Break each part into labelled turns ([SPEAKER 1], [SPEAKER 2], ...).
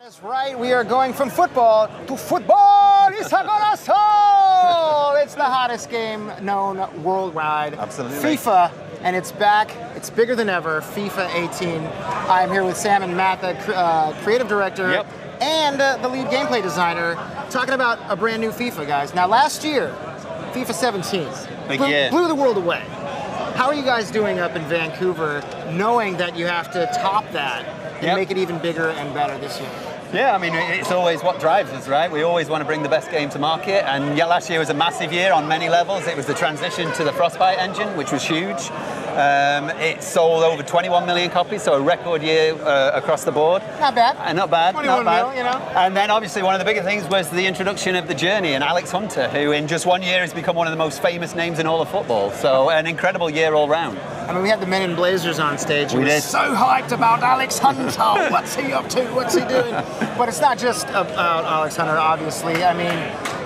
[SPEAKER 1] That's right, we are going from football to football is a golazo! It's the hottest game known worldwide.
[SPEAKER 2] Absolutely.
[SPEAKER 1] FIFA, and it's back. It's bigger than ever, FIFA 18. I'm here with Sam and Matt, the creative director and the lead gameplay designer, talking about a brand new FIFA, guys. Now, last year, FIFA 17 blew the world away. How are you guys doing up in Vancouver, knowing that you have to top that and make it even bigger and better this year?
[SPEAKER 2] Yeah, I mean, it's always what drives us, right? We always want to bring the best game to market, and yeah, last year was a massive year on many levels. It was the transition to the Frostbite engine, which was huge. It sold over 21 million copies, so a record year across the board.
[SPEAKER 1] Not bad.
[SPEAKER 2] Not bad.
[SPEAKER 1] 21
[SPEAKER 2] not bad.
[SPEAKER 1] mil, you know.
[SPEAKER 2] And then obviously one of the bigger things was the introduction of the Journey and Alex Hunter, who in just 1 year has become one of the most famous names in all of football. So an incredible year all round.
[SPEAKER 1] I mean, we had the Men in Blazers on stage.
[SPEAKER 2] We did.
[SPEAKER 1] So hyped about Alex Hunter. What's he up to? What's he doing? But it's not just about Alex Hunter, obviously. I mean,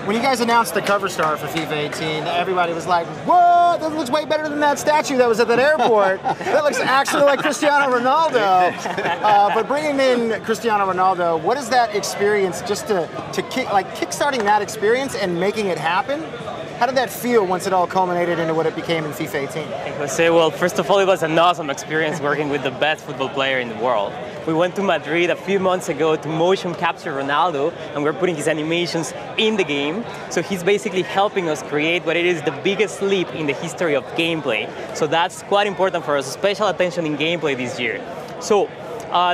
[SPEAKER 1] when you guys announced the cover star for FIFA 18, everybody was like, whoa, that looks way better than that statue that was at that airport. That looks actually like Cristiano Ronaldo. But bringing in Cristiano Ronaldo, what is that experience just to kickstarting that experience and making it happen? How did that feel once it all culminated into what it became in FIFA 18?
[SPEAKER 3] Jose, well, first of all, it was an awesome experience working with the best football player in the world. We went to Madrid a few months ago to motion capture Ronaldo, and we're putting his animations in the game. So he's basically helping us create what it is the biggest leap in the history of gameplay. So that's quite important for us, special attention in gameplay this year. So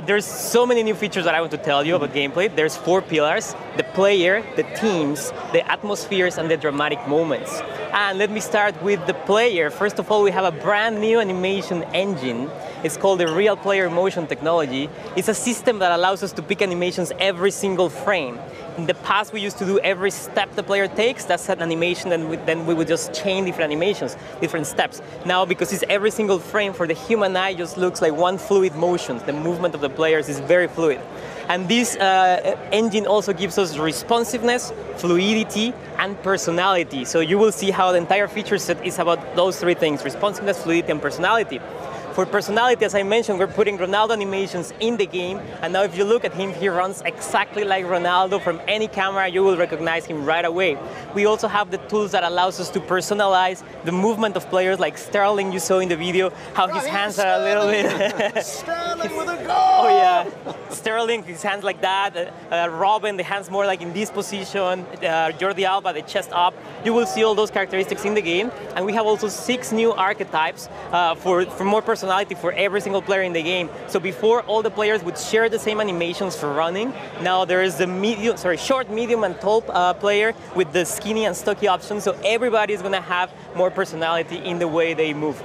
[SPEAKER 3] there's so many new features that I want to tell you about gameplay. There's 4 pillars: the player, the teams, the atmospheres, and the dramatic moments. And let me start with the player. First of all, we have a brand new animation engine. It's called the Real Player Motion Technology. It's a system that allows us to pick animations every single frame. In the past, we used to do every step the player takes. That's an animation, and then we would just chain different animations, different steps. Now, because it's every single frame, for the human eye, just looks like one fluid motion. The movement of the players is very fluid. And this engine also gives us responsiveness, fluidity, and personality. So you will see how the entire feature set is about those 3 things: responsiveness, fluidity, and personality. For personality, as I mentioned, we're putting Ronaldo animations in the game, and now if you look at him, he runs exactly like Ronaldo. From any camera, you will recognize him right away. We also have the tools that allows us to personalize the movement of players, like Sterling, you saw in the video, how his hands are a little bit...
[SPEAKER 1] Sterling with a goal!
[SPEAKER 3] Oh yeah, Sterling, his hands like that. Robin, the hands more like in this position. Jordi Alba, the chest up. You will see all those characteristics in the game, and we have also 6 new archetypes for more personality for every single player in the game. So before, all the players would share the same animations for running. Now there is the short, medium, and tall player with the skinny and stocky options. So everybody is going to have more personality in the way they move.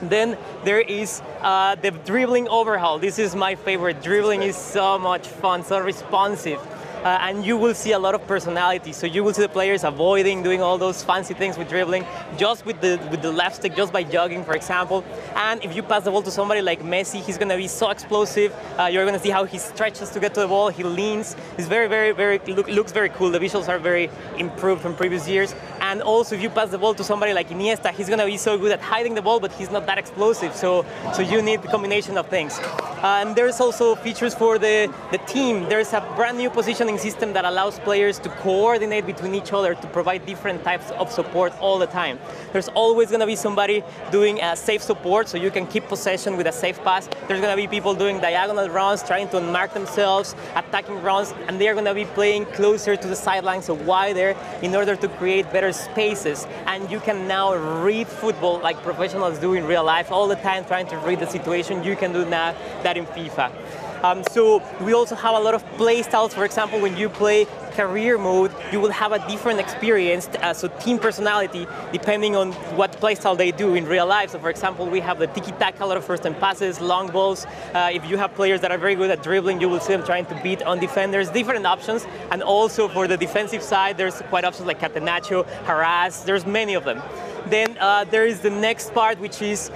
[SPEAKER 3] Then there is the Dribbling Overhaul. This is my favorite. Dribbling is so much fun, so responsive. And you will see a lot of personality. So you will see the players avoiding doing all those fancy things with dribbling, just with the left stick, just by jogging, for example. And if you pass the ball to somebody like Messi, he's going to be so explosive. You're going to see how he stretches to get to the ball. He leans. It's looks very cool. The visuals are very improved from previous years. And also, if you pass the ball to somebody like Iniesta, he's going to be so good at hiding the ball, but he's not that explosive. So you need the combination of things. And there's also features for the team. There's a brand new positioning system that allows players to coordinate between each other to provide different types of support all the time. There's always going to be somebody doing safe support, so you can keep possession with a safe pass. There's going to be people doing diagonal runs, trying to unmark themselves, attacking runs, and they're going to be playing closer to the sidelines, so wider, in order to create better spaces. And you can now read football like professionals do in real life all the time, trying to read the situation. You can do now that in FIFA. So we also have a lot of play styles. For example, when you play career mode, you will have a different experience, so team personality, depending on what play style they do in real life. So for example, we have the tiki-taka, a lot of first-time passes, long balls. If you have players that are very good at dribbling, you will see them trying to beat on defenders, different options. And also for the defensive side, there's quite options like catenaccio, harass, there's many of them. then there is the next part, which is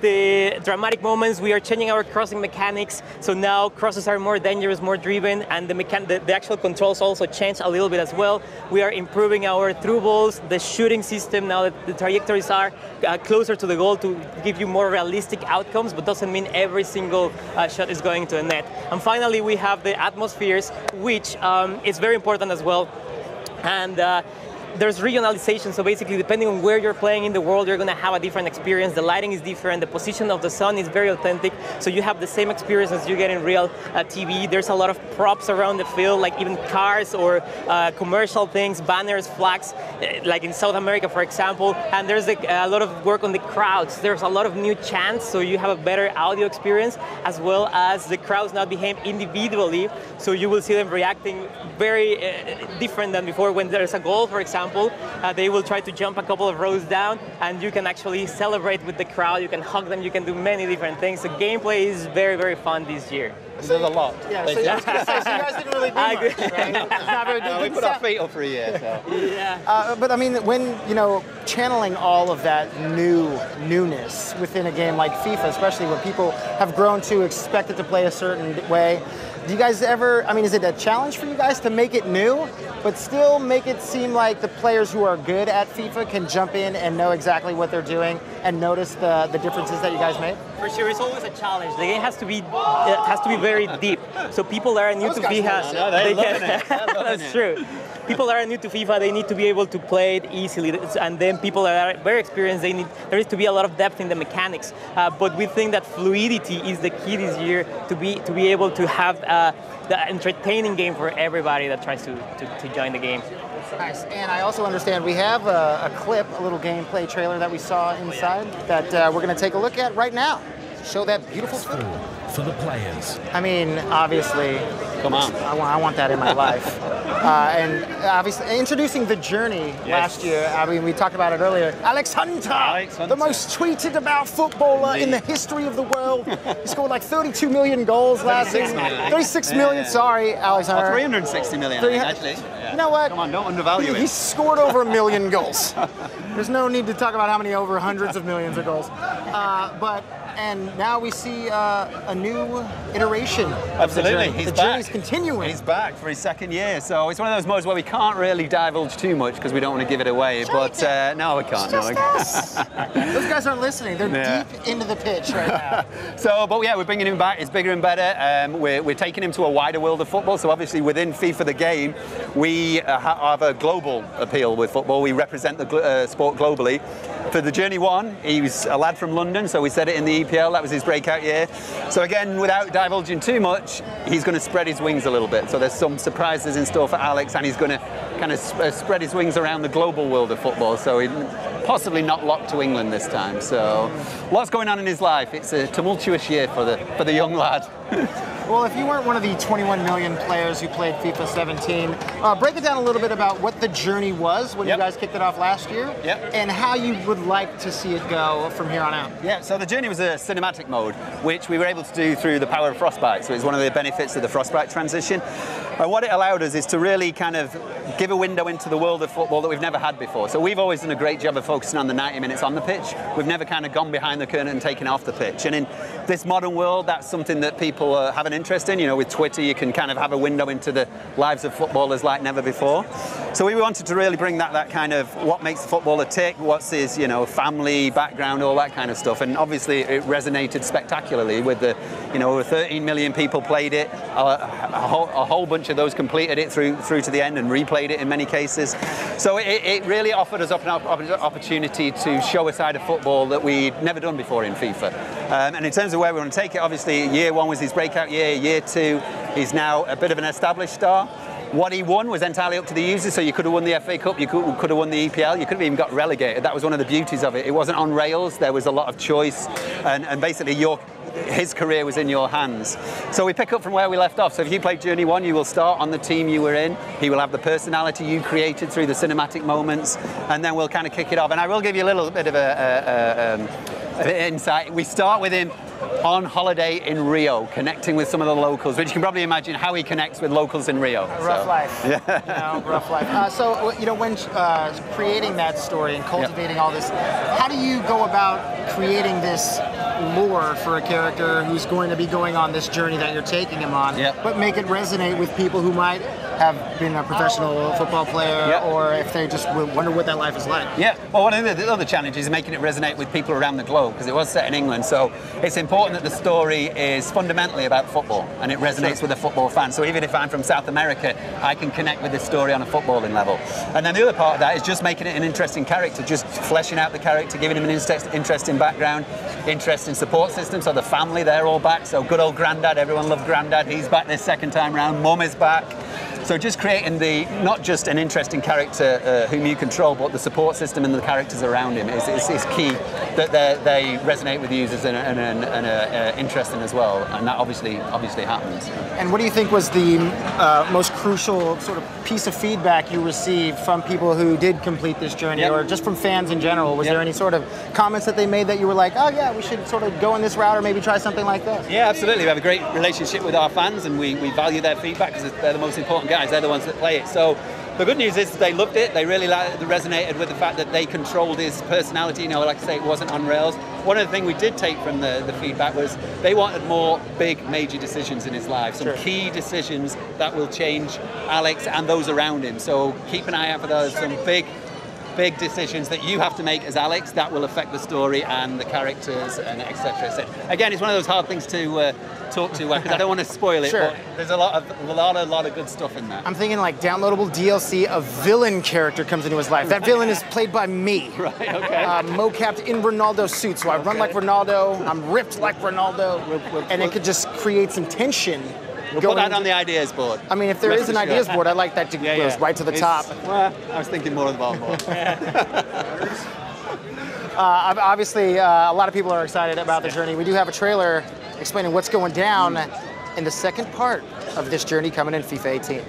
[SPEAKER 3] the dramatic moments. We are changing our crossing mechanics, so now crosses are more dangerous, more driven, and the actual controls also change a little bit as well. We are improving our through balls, the shooting system, now that the trajectories are closer to the goal to give you more realistic outcomes, but doesn't mean every single shot is going to the net. And finally, we have the atmospheres, which is very important as well. And there's regionalization, so basically depending on where you're playing in the world, you're going to have a different experience. The lighting is different, the position of the sun is very authentic, so you have the same experience as you get in real TV. There's a lot of props around the field, like even cars or commercial things, banners, flags, like in South America, for example. And there's a lot of work on the crowds. There's a lot of new chants, so you have a better audio experience, as well as the crowds now behave individually, so you will see them reacting very different than before. When there's a goal, for example, they will try to jump a couple of rows down, and you can actually celebrate with the crowd. You can hug them. You can do many different things. The gameplay is very, very fun this year.
[SPEAKER 2] There's a lot.
[SPEAKER 1] Yeah, so, I was gonna say, so you guys didn't really do much, right? It's not very
[SPEAKER 2] we put our feet up for a year. So.
[SPEAKER 3] Yeah.
[SPEAKER 1] But I mean, when channeling all of that newness within a game like FIFA, especially when people have grown to expect it to play a certain way, do you guys ever? I mean, is it a challenge for you guys to make it new, but still make it seem like the players who are good at FIFA can jump in and know exactly what they're doing and notice the differences that you guys made?
[SPEAKER 3] For sure, it's always a challenge. The game has to be very deep. So people that are new to FIFA, that's true. People that are new to FIFA, they need to be able to play it easily, and then people that are very experienced, there needs to be a lot of depth in the mechanics. But we think that fluidity is the key this year to be able to have the entertaining game for everybody that tries to join the game.
[SPEAKER 1] Nice. And I also understand we have a clip, a little gameplay trailer that we saw inside that we're going to take a look at right now. Show that beautiful film.
[SPEAKER 4] For the players.
[SPEAKER 1] I mean, obviously,
[SPEAKER 2] come on.
[SPEAKER 1] I want that in my life. And obviously, introducing the journey last year. I mean, we talked about it earlier. Alex Hunter, the most tweeted about footballer in the history of the world. He scored like 32 million goals last season. 36 million. Sorry, Alex Hunter.
[SPEAKER 2] 360 million, actually. Yeah.
[SPEAKER 1] You know what?
[SPEAKER 2] Come on, don't undervalue him.
[SPEAKER 1] He scored over 1 million goals. There's no need to talk about how many over hundreds of millions of goals. And now we see a new iteration.
[SPEAKER 2] Absolutely,
[SPEAKER 1] he's back. The journey's continuing.
[SPEAKER 2] He's back for his second year, so it's one of those modes where we can't really divulge too much because we don't want to give it away. But no, we can't.
[SPEAKER 1] Us. Those guys aren't listening. They're deep into the pitch right now.
[SPEAKER 2] But yeah, we're bringing him back. It's bigger and better. We're taking him to a wider world of football. So obviously within FIFA the game, we have a global appeal with football. We represent the sport globally. For the Journey 1, he was a lad from London, so we said it in the EPL, that was his breakout year. So again, without divulging too much, he's going to spread his wings a little bit. So there's some surprises in store for Alex, and he's going to kind of spread his wings around the global world of football. So he's possibly not locked to England this time. So lots going on in his life. It's a tumultuous year for the young lad.
[SPEAKER 1] Well, if you weren't one of the 21 million players who played FIFA 17, break it down a little bit about what the journey was when you guys kicked it off last year, and how you would like to see it go from here on out.
[SPEAKER 2] Yeah, so the journey was a cinematic mode, which we were able to do through the power of Frostbite. So it's one of the benefits of the Frostbite transition. And what it allowed us is to really kind of give a window into the world of football that we've never had before. So we've always done a great job of focusing on the 90 minutes on the pitch. We've never kind of gone behind the curtain and taken off the pitch. And in this modern world, that's something that people have an interest in. You know, with Twitter, you can kind of have a window into the lives of footballers like never before. So we wanted to really bring that kind of what makes a footballer tick, what's his, family, background, all that kind of stuff. And obviously it resonated spectacularly with the, over 13 million people played it. A whole bunch of those completed it through to the end and replayed it in many cases. So it really offered us up an opportunity to show a side of football that we'd never done before in FIFA. And in terms of where we want to take it, obviously year 1 was his breakout year. Year 2, he's now a bit of an established star. What he won was entirely up to the users, so you could have won the FA Cup, you could have won the EPL, you could have even got relegated. That was one of the beauties of it. It wasn't on rails, there was a lot of choice, and basically his career was in your hands. So we pick up from where we left off. So if you played Journey 1, you will start on the team you were in. He will have the personality you created through the cinematic moments, and then we'll kind of kick it off. And I will give you a little bit of an insight. We start with him on holiday in Rio, connecting with some of the locals, which you can probably imagine how he connects with locals in Rio.
[SPEAKER 1] Rough life. Yeah. Rough life. So, when creating that story and cultivating all this, how do you go about creating this lore for a character who's going to be going on this journey that you're taking him on, but make it resonate with people who might have been a professional football player, or if they just wonder what that life is like?
[SPEAKER 2] Yeah, well, one of the other challenges is making it resonate with people around the globe, because it was set in England, so it's important that the story is fundamentally about football, and it resonates with a football fan. So even if I'm from South America, I can connect with this story on a footballing level. And then the other part of that is just making it an interesting character, just fleshing out the character, giving him an interesting background, interesting support system, so the family, they're all back, so good old Grandad, everyone loved Grandad, he's back this second time round, Mum is back. So just creating not just an interesting character whom you control, but the support system and the characters around him is key, that they resonate with users and are interesting as well, and that obviously happens.
[SPEAKER 1] And what do you think was the most crucial sort of piece of feedback you received from people who did complete this journey, or just from fans in general? Was there any sort of comments that they made that you were like, oh yeah, we should sort of go in this route or maybe try something like this?
[SPEAKER 2] Yeah, absolutely. We have a great relationship with our fans, and we value their feedback because they're the most important guys. They're the ones that play it. So the good news is they loved it. They really resonated with the fact that they controlled his personality. Like I say, it wasn't on rails. One of the things we did take from the feedback was they wanted more big, major decisions in his life. Some key decisions that will change Alex and those around him. So keep an eye out for those. Some big decisions that you have to make as Alex that will affect the story and the characters and etc. So again, it's one of those hard things to talk to because I don't want to spoil it, but there's a lot of good stuff in there.
[SPEAKER 1] I'm thinking like downloadable DLC, a villain character comes into his life. That villain is played by me.
[SPEAKER 2] Right, okay.
[SPEAKER 1] Mocapped in Ronaldo suit, so I run like Ronaldo, I'm ripped like Ronaldo, and it could just create some tension.
[SPEAKER 2] We'll put that on the ideas board.
[SPEAKER 1] I mean, if there is an ideas board, I'd like that to go right to the top.
[SPEAKER 2] Well, I was thinking more of the bottom board.
[SPEAKER 1] Obviously, a lot of people are excited about the journey. We do have a trailer explaining what's going down in the second part of this journey coming in FIFA 18.